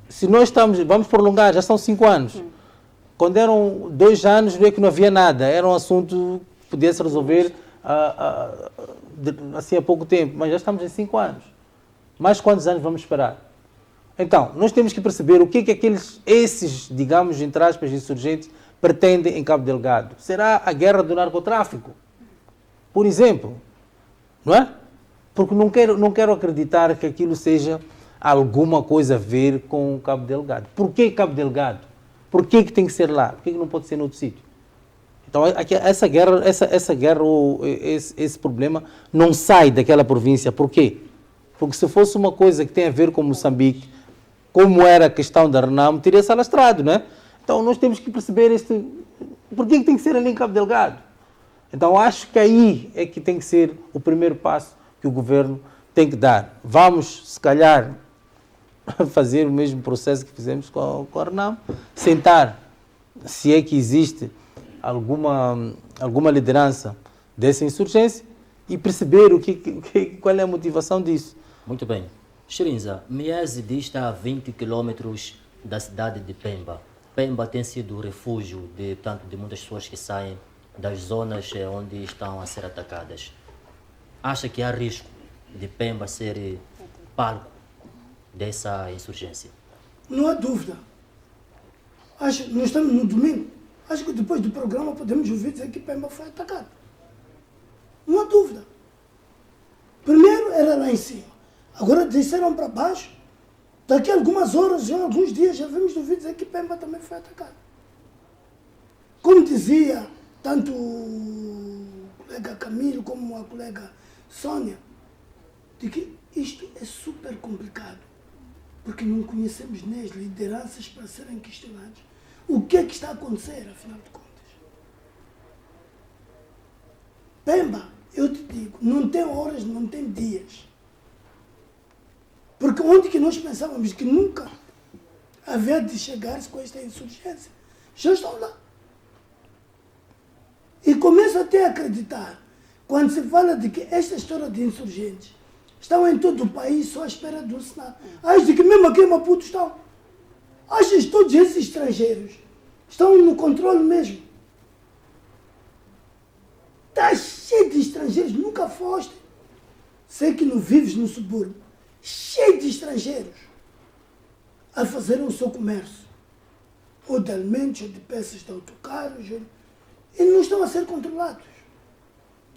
se nós vamos prolongar, já são 5 anos. Quando eram 2 anos, não é que não havia nada. Era um assunto que podia se resolver assim há pouco tempo. Mas já estamos em 5 anos. Mais quantos anos vamos esperar? Então, nós temos que perceber o que esses, digamos, entre aspas, insurgentes, pretendem em Cabo Delgado. Será a guerra do narcotráfico? Por exemplo. Não é? Porque não quero acreditar que aquilo seja alguma coisa a ver com Cabo Delgado. Por que Cabo Delgado? Por que tem que ser lá? Por que não pode ser noutro sítio? Então, essa guerra, esse problema não sai daquela província. Por quê? Porque se fosse uma coisa que tem a ver com Moçambique, como era a questão da Renamo, teria se alastrado, não é? Então, nós temos que perceber por que tem que ser ali em Cabo Delgado? Então, acho que aí é que tem que ser o primeiro passo que o governo tem que dar. Vamos, se calhar, fazer o mesmo processo que fizemos com a Renamo, sentar, se é que existe alguma liderança dessa insurgência e perceber qual é a motivação disso. Muito bem. Chirinza, Miese está a 20 quilômetros da cidade de Pemba. Pemba tem sido refúgio de muitas pessoas que saem das zonas onde estão a ser atacadas. Acha que há risco de Pemba ser palco dessa insurgência? Não há dúvida. Nós estamos no domingo. Acho que depois do programa podemos ouvir dizer que Pemba foi atacado. Não há dúvida. Primeiro era lá em cima. Agora desceram para baixo. Daqui a algumas horas, já alguns dias, já vamos ouvir dizer que Pemba também foi atacado. Como dizia tanto o colega Camilo como a colega Sónia, de que isto é super complicado, porque não conhecemos nem as lideranças para serem questionadas. O que é que está a acontecer, afinal de contas? Pemba, eu te digo, não tem horas, não tem dias. Porque onde que nós pensávamos que nunca havia de chegar-se com esta insurgência, já estão lá. E começo até a acreditar, quando se fala de que esta história de insurgentes estão em todo o país só à espera do Senado. Acho que mesmo aqui em Maputo estão. Achas que todos esses estrangeiros estão no controle mesmo? Está cheio de estrangeiros, nunca foste. Sei que não vives no subúrbio. Cheio de estrangeiros a fazerem o seu comércio. Ou de alimentos, ou de peças de autocarros. E não estão a ser controlados.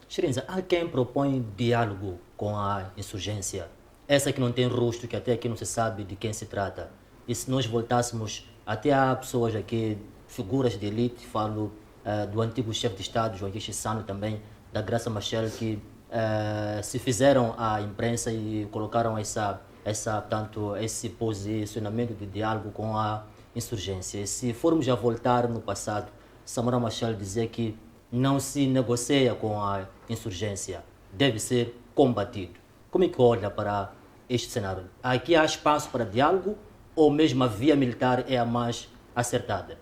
Chirinza, há quem propõe diálogo com a insurgência. Essa que não tem rosto, que até aqui não se sabe de quem se trata. E se nós voltássemos, até há pessoas aqui, figuras de elite, falo do antigo chefe de Estado, Joaquim Chissano também, da Graça Machel, que se fizeram à imprensa e colocaram esse posicionamento de diálogo com a insurgência. E se formos a voltar no passado, Samora Machel dizia que não se negocia com a insurgência, deve ser combatido. Como é que olha para este cenário? Aqui há espaço para diálogo ou mesmo a via militar é a mais acertada?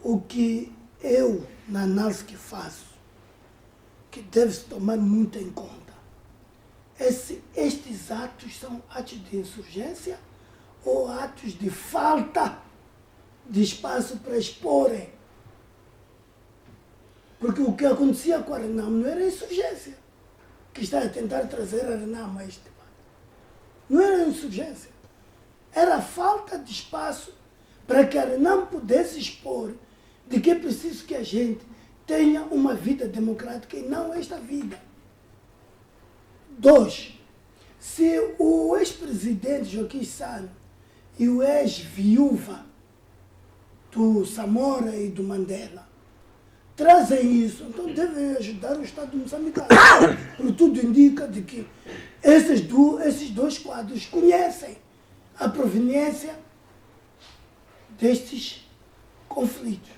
O que eu, na análise que faço, que deve-se tomar muito em conta, é se estes atos são atos de insurgência ou atos de falta de espaço para exporem. Porque o que acontecia com a Renam não era insurgência, que está a tentar trazer a Renam a este debate. Não era insurgência. Era falta de espaço para que a Renam pudesse expor de que é preciso que a gente tenha uma vida democrática e não esta vida. 2. Se o ex-presidente Joaquim Sano e o ex-viúva do Samora e do Mandela trazem isso, então devem ajudar o Estado moçambicano. Porque tudo indica de que esses dois quadros conhecem a proveniência destes conflitos.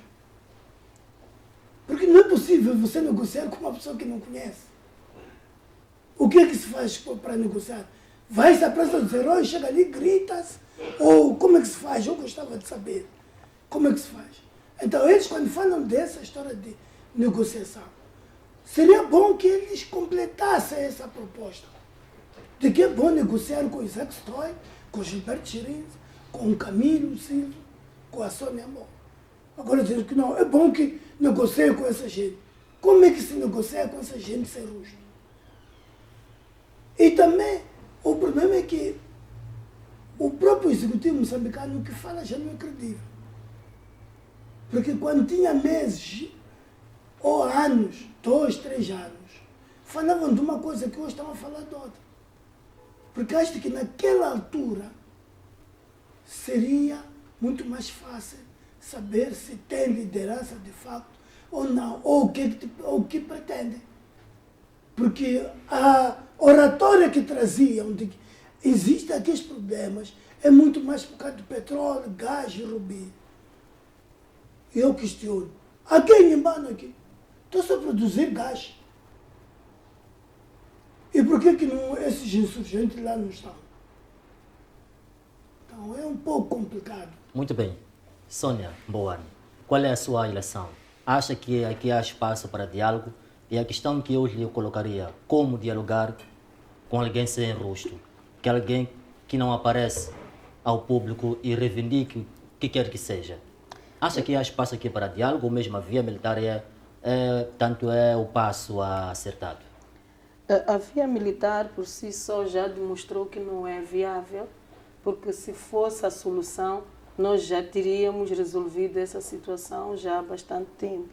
Porque não é possível você negociar com uma pessoa que não conhece. O que é que se faz para negociar? Vai-se à Praça dos Heróis, chega ali, grita-se, ou como é que se faz? Eu gostava de saber como é que se faz. Então, eles, quando falam dessa história de negociação, seria bom que eles completassem essa proposta. De que é bom negociar com o Isaac Stroy, com o Gilberto Chirins, com o Camilo Silva, com a Sônia Amor. Agora dizendo que não, é bom que negocie com essa gente. Como é que se negocia com essa gente sem rosto? E também, o problema é que o próprio executivo moçambicano que fala já não é credível. Porque quando tinha meses ou anos, 2, 3 anos, falavam de uma coisa que hoje estão a falar de outra. Porque acho que naquela altura seria muito mais fácil saber se tem liderança de facto ou não, ou o que pretende. Porque a oratória que traziam de que existem aqueles problemas é muito mais por causa do petróleo, gás e rubi. E eu questiono, a quem embano aqui? Estou só a produzir gás. E por que não, esses insurgentes lá não estão? Então é um pouco complicado. Muito bem. Sônia Mboane, qual é a sua eleição? Acha que aqui há espaço para diálogo? E a questão que eu lhe colocaria, como dialogar com alguém sem rosto? Que alguém que não aparece ao público e reivindique o que quer que seja. Acha que há espaço aqui para diálogo ou mesmo a via militar tanto é o passo acertado? A via militar por si só já demonstrou que não é viável, porque se fosse a solução, nós já teríamos resolvido essa situação já há bastante tempo.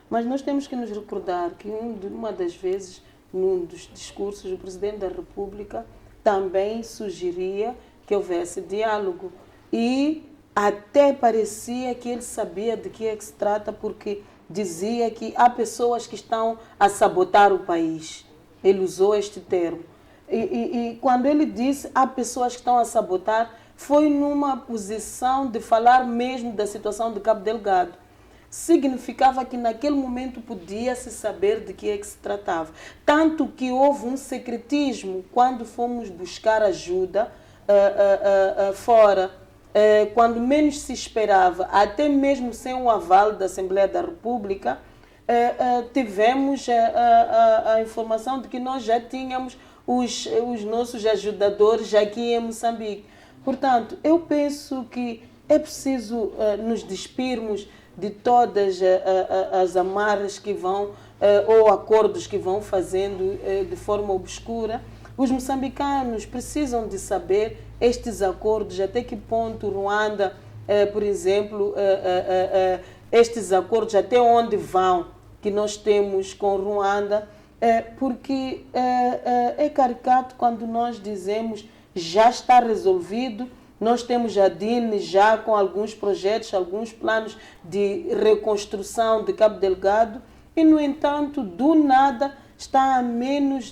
Mas nós temos que nos recordar que uma das vezes, num dos discursos, o Presidente da República também sugeria que houvesse diálogo. E até parecia que ele sabia de que é que se trata, porque dizia que há pessoas que estão a sabotar o país. Ele usou este termo. E quando ele disse há pessoas que estão a sabotar, foi numa posição de falar mesmo da situação de Cabo Delgado. Significava que naquele momento podia-se saber de que é que se tratava. Tanto que houve um secretismo quando fomos buscar ajuda fora, quando menos se esperava, até mesmo sem o aval da Assembleia da República, tivemos a informação de que nós já tínhamos os nossos ajudadores aqui em Moçambique. Portanto, eu penso que é preciso nos despirmos de todas as amarras que vão, ou acordos que vão fazendo de forma obscura. Os moçambicanos precisam de saber estes acordos, até que ponto Ruanda, por exemplo, estes acordos, até onde vão, que nós temos com Ruanda, porque é caricato quando nós dizemos já está resolvido. Nós temos a DIN já com alguns projetos, alguns planos de reconstrução de Cabo Delgado e, no entanto, do nada está a menos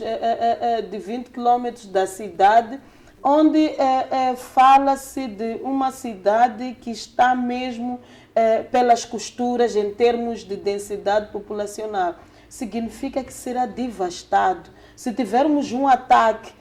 de 20 quilômetros da cidade, onde fala-se de uma cidade que está mesmo pelas costuras em termos de densidade populacional. Significa que será devastado. Se tivermos um ataque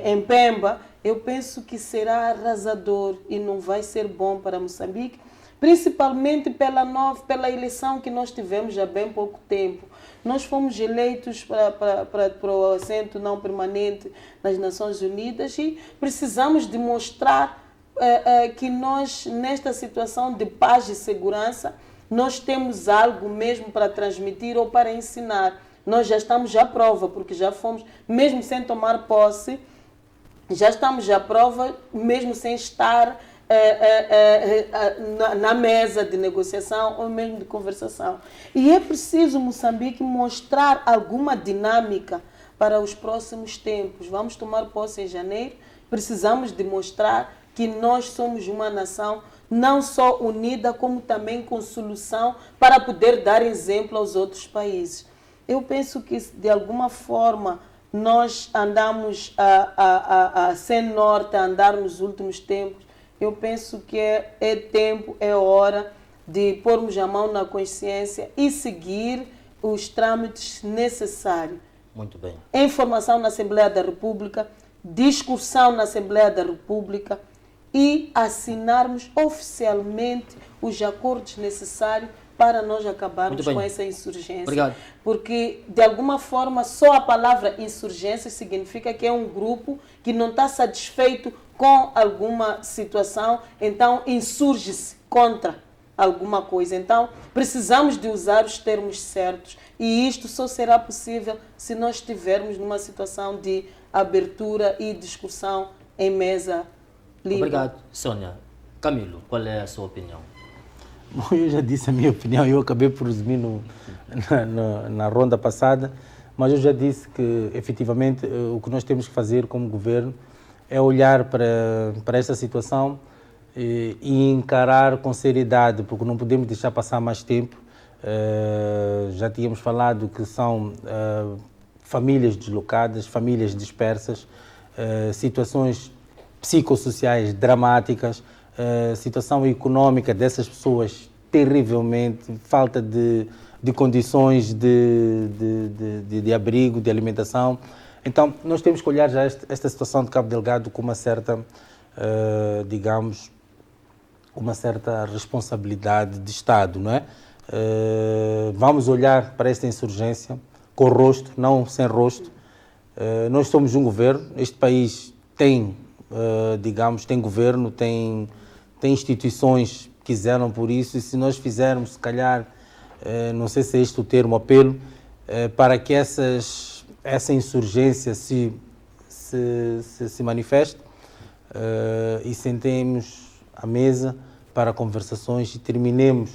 em Pemba, eu penso que será arrasador e não vai ser bom para Moçambique, principalmente pela eleição que nós tivemos há bem pouco tempo. Nós fomos eleitos para o assento não permanente nas Nações Unidas e precisamos demonstrar que nós, nesta situação de paz e segurança, nós temos algo mesmo para transmitir ou para ensinar. Nós já estamos à prova, porque já fomos, mesmo sem tomar posse, já estamos à prova, mesmo sem estar na mesa de negociação ou mesmo de conversação. E é preciso Moçambique mostrar alguma dinâmica para os próximos tempos. Vamos tomar posse em janeiro, precisamos demonstrar que nós somos uma nação não só unida, como também com solução para poder dar exemplo aos outros países. Eu penso que, de alguma forma, nós andamos sem norte, a andar nos últimos tempos. Eu penso que é tempo, é hora de pormos a mão na consciência e seguir os trâmites necessários. Muito bem. Informação na Assembleia da República, discussão na Assembleia da República e assinarmos oficialmente os acordos necessários para nós acabarmos com essa insurgência. Obrigado. Porque, de alguma forma, só a palavra insurgência significa que é um grupo que não está satisfeito com alguma situação, então insurge-se contra alguma coisa. Então, precisamos de usar os termos certos e isto só será possível se nós estivermos numa situação de abertura e discussão em mesa livre. Obrigado, Sônia. Camilo, qual é a sua opinião? Bom, eu já disse a minha opinião, eu acabei por resumir na ronda passada, mas eu já disse que, efetivamente, o que nós temos que fazer como governo é olhar para esta situação e encarar com seriedade, porque não podemos deixar passar mais tempo. Já tínhamos falado que são famílias deslocadas, famílias dispersas, situações psicossociais dramáticas, situação econômica dessas pessoas terrivelmente, falta de condições de abrigo, de alimentação. Então, nós temos que olhar já esta situação de Cabo Delgado com uma certa, digamos, uma certa responsabilidade de Estado, não é? Vamos olhar para esta insurgência com rosto, não sem rosto. Nós somos um governo, este país tem, digamos, tem governo, tem instituições que zelam por isso, e se nós fizermos, se calhar, não sei se é este o termo, apelo, para que essa insurgência se manifeste e sentemos à mesa para conversações e terminemos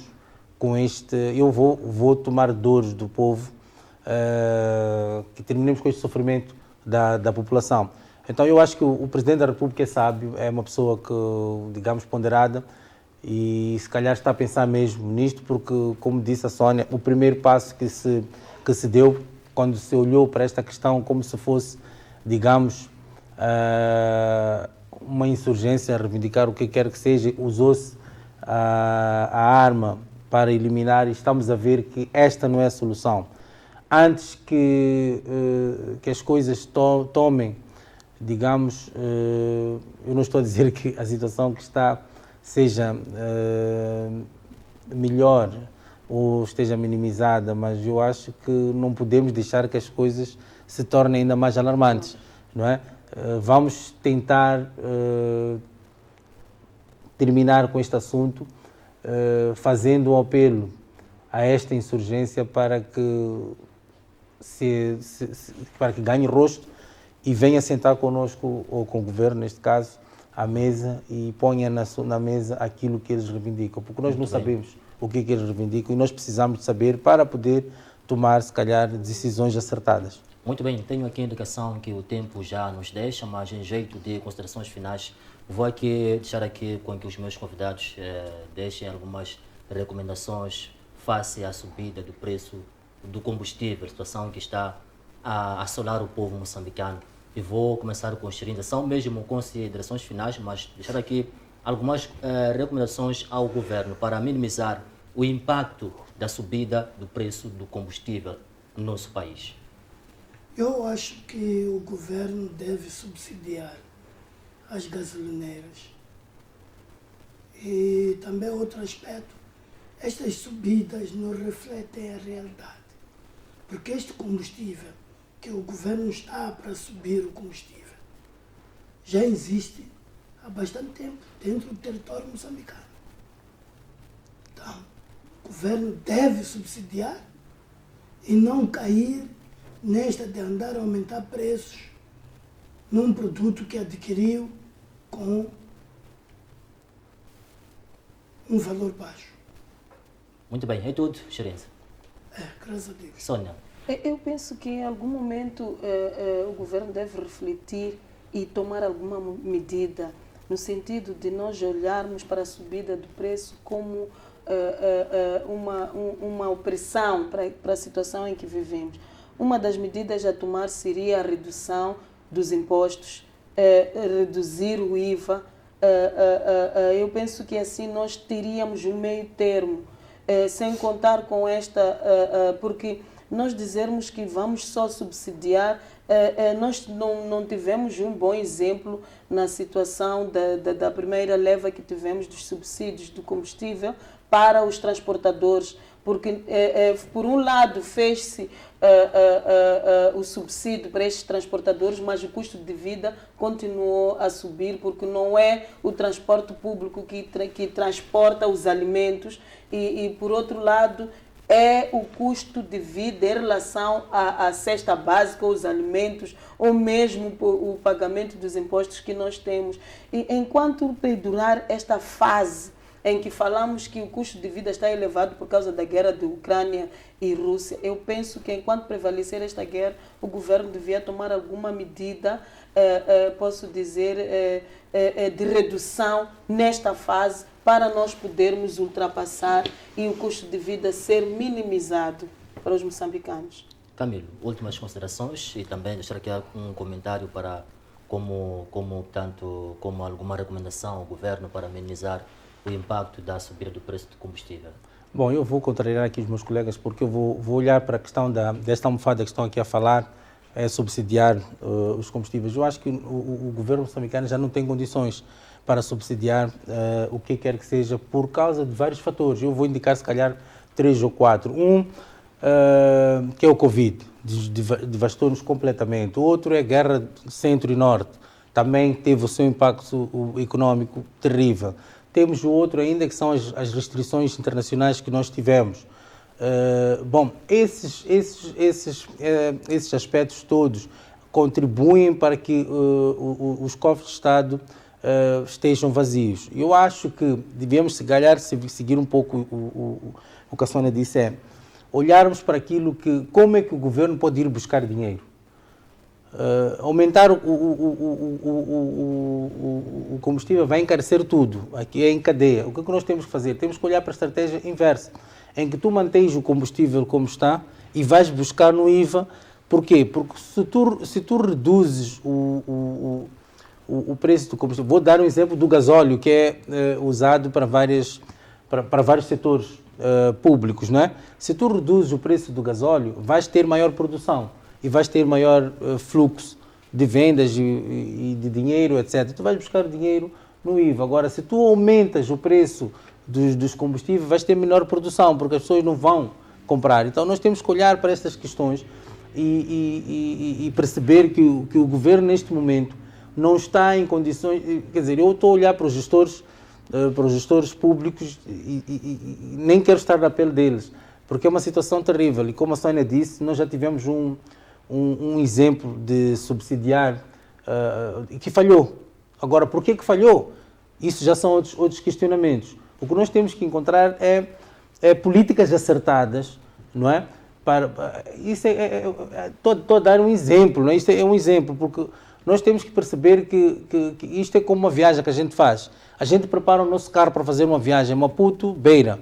com este... Eu vou tomar dores do povo, que terminemos com este sofrimento da população. Então eu acho que o Presidente da República é sábio, é uma pessoa que, digamos, ponderada, e se calhar está a pensar mesmo nisto, porque, como disse a Sônia, o primeiro passo que se deu, quando se olhou para esta questão como se fosse, digamos, uma insurgência, a reivindicar o que quer que seja, usou-se a arma para eliminar, e estamos a ver que esta não é a solução. Antes que as coisas tomem, digamos, eu não estou a dizer que a situação que está seja melhor ou esteja minimizada, mas eu acho que não podemos deixar que as coisas se tornem ainda mais alarmantes, não é? Vamos tentar terminar com este assunto fazendo um apelo a esta insurgência para que ganhe rosto e venha sentar connosco, ou com o governo, neste caso, à mesa, e ponha na mesa aquilo que eles reivindicam, porque nós não sabemos o que eles reivindicam e nós precisamos de saber para poder tomar, se calhar, decisões acertadas. Muito bem, tenho aqui a indicação que o tempo já nos deixa, mas em jeito de considerações finais, vou deixar aqui com que os meus convidados deixem algumas recomendações face à subida do preço do combustível, situação que está a assolar o povo moçambicano. E vou começar com Shirinda. São mesmo considerações finais, mas deixar aqui algumas recomendações ao governo para minimizar o impacto da subida do preço do combustível no nosso país. Eu acho que o governo deve subsidiar as gasolineiras. E também outro aspecto, estas subidas não refletem a realidade. Porque este combustível, que o governo está para subir o combustível, já existe há bastante tempo dentro do território moçambicano. Então, o governo deve subsidiar e não cair nesta de andar a aumentar preços num produto que adquiriu com um valor baixo. Muito bem, é tudo, Excelência. Graças a Deus. Sônia. Eu penso que em algum momento o governo deve refletir e tomar alguma medida no sentido de nós olharmos para a subida do preço como uma opressão para a situação em que vivemos. Uma das medidas a tomar seria a redução dos impostos, reduzir o IVA. Eu penso que assim nós teríamos um meio termo, sem contar com porque nós dizermos que vamos só subsidiar, nós não tivemos um bom exemplo na situação da primeira leva que tivemos dos subsídios do combustível para os transportadores, porque por um lado fez-se o subsídio para estes transportadores, mas o custo de vida continuou a subir, porque não é o transporte público que transporta os alimentos e por outro lado, é o custo de vida em relação à cesta básica, os alimentos, ou mesmo o pagamento dos impostos que nós temos. E enquanto perdurar esta fase em que falamos que o custo de vida está elevado por causa da guerra de Ucrânia e Rússia, eu penso que enquanto prevalecer esta guerra, o governo devia tomar alguma medida, posso dizer, de redução nesta fase, para nós podermos ultrapassar e o custo de vida ser minimizado para os moçambicanos. Camilo, últimas considerações e também deixar aqui um comentário para como alguma recomendação ao governo para minimizar o impacto da subida do preço do combustível. Bom, eu vou contrariar aqui os meus colegas porque eu vou olhar para a questão desta almofada que estão aqui a falar, subsidiar os combustíveis. Eu acho que o governo moçambicano já não tem condições para subsidiar o que quer que seja por causa de vários fatores. Eu vou indicar se calhar 3 ou 4. Que é o Covid, devastou-nos completamente. O outro é a guerra centro e norte, também teve o seu impacto económico terrível. Temos o outro ainda que são as restrições internacionais que nós tivemos. Esses aspectos todos contribuem para que os cofres de Estado estejam vazios. Eu acho que devíamos, se calhar, seguir um pouco o que a Sônia disse, olharmos para aquilo como é que o governo pode ir buscar dinheiro. Aumentar o combustível vai encarecer tudo, aqui é em cadeia. O que nós temos que fazer? Temos que olhar para a estratégia inversa, em que tu mantens o combustível como está e vais buscar no IVA. Porquê? Porque se tu reduzes o preço do combustível, vou dar um exemplo do gasóleo, que é usado para vários setores públicos, não é? Se tu reduzes o preço do gasóleo, vais ter maior produção e vais ter maior fluxo de vendas e de dinheiro, etc. Tu vais buscar dinheiro no IVA. Agora, se tu aumentas o preço dos combustíveis, vais ter menor produção, porque as pessoas não vão comprar. Então, nós temos que olhar para estas questões e perceber que o governo, neste momento, não está em condições... Quer dizer, eu estou a olhar para os gestores públicos e nem quero estar na pele deles, porque é uma situação terrível. E como a Sônia disse, nós já tivemos um exemplo de subsidiar que falhou. Agora, por que falhou? Isso já são outros questionamentos. O que nós temos que encontrar é políticas acertadas, não é? Estou a dar um exemplo, não é? Isto é um exemplo, porque nós temos que perceber que isto é como uma viagem que a gente faz. A gente prepara o nosso carro para fazer uma viagem Maputo, Beira.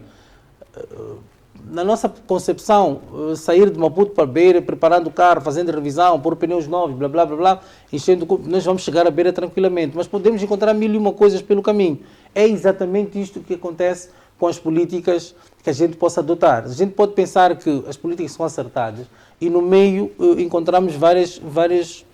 Na nossa concepção, sair de Maputo para Beira, preparando o carro, fazendo revisão, pôr pneus novos, blá, blá, blá, blá, enchendo, nós vamos chegar a Beira tranquilamente, mas podemos encontrar 1001 coisas pelo caminho. É exatamente isto que acontece com as políticas que a gente possa adotar. A gente pode pensar que as políticas são acertadas e no meio encontramos várias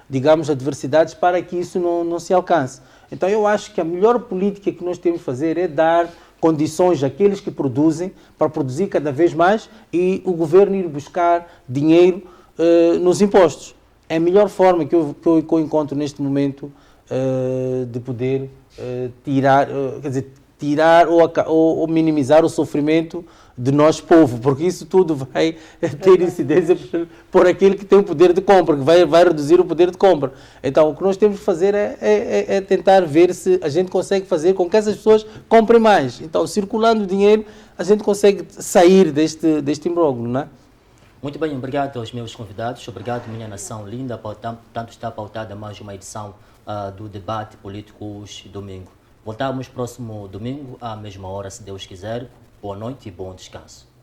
digamos, adversidades para que isso não se alcance. Então eu acho que a melhor política que nós temos que fazer é dar condições àqueles que produzem para produzir cada vez mais e o governo ir buscar dinheiro nos impostos. É a melhor forma que eu encontro neste momento de poder tirar ou minimizar o sofrimento de nós, povo, porque isso tudo vai ter incidência por aquele que tem o poder de compra, que vai reduzir o poder de compra. Então, o que nós temos que fazer é tentar ver se a gente consegue fazer com que essas pessoas comprem mais. Então, circulando dinheiro, a gente consegue sair deste imbróglio, não é? Muito bem, obrigado aos meus convidados, obrigado, minha nação linda, tanto está pautada mais uma edição do Debate Políticos Domingo. Voltamos próximo domingo, à mesma hora, se Deus quiser. Boa noite e bom descanso.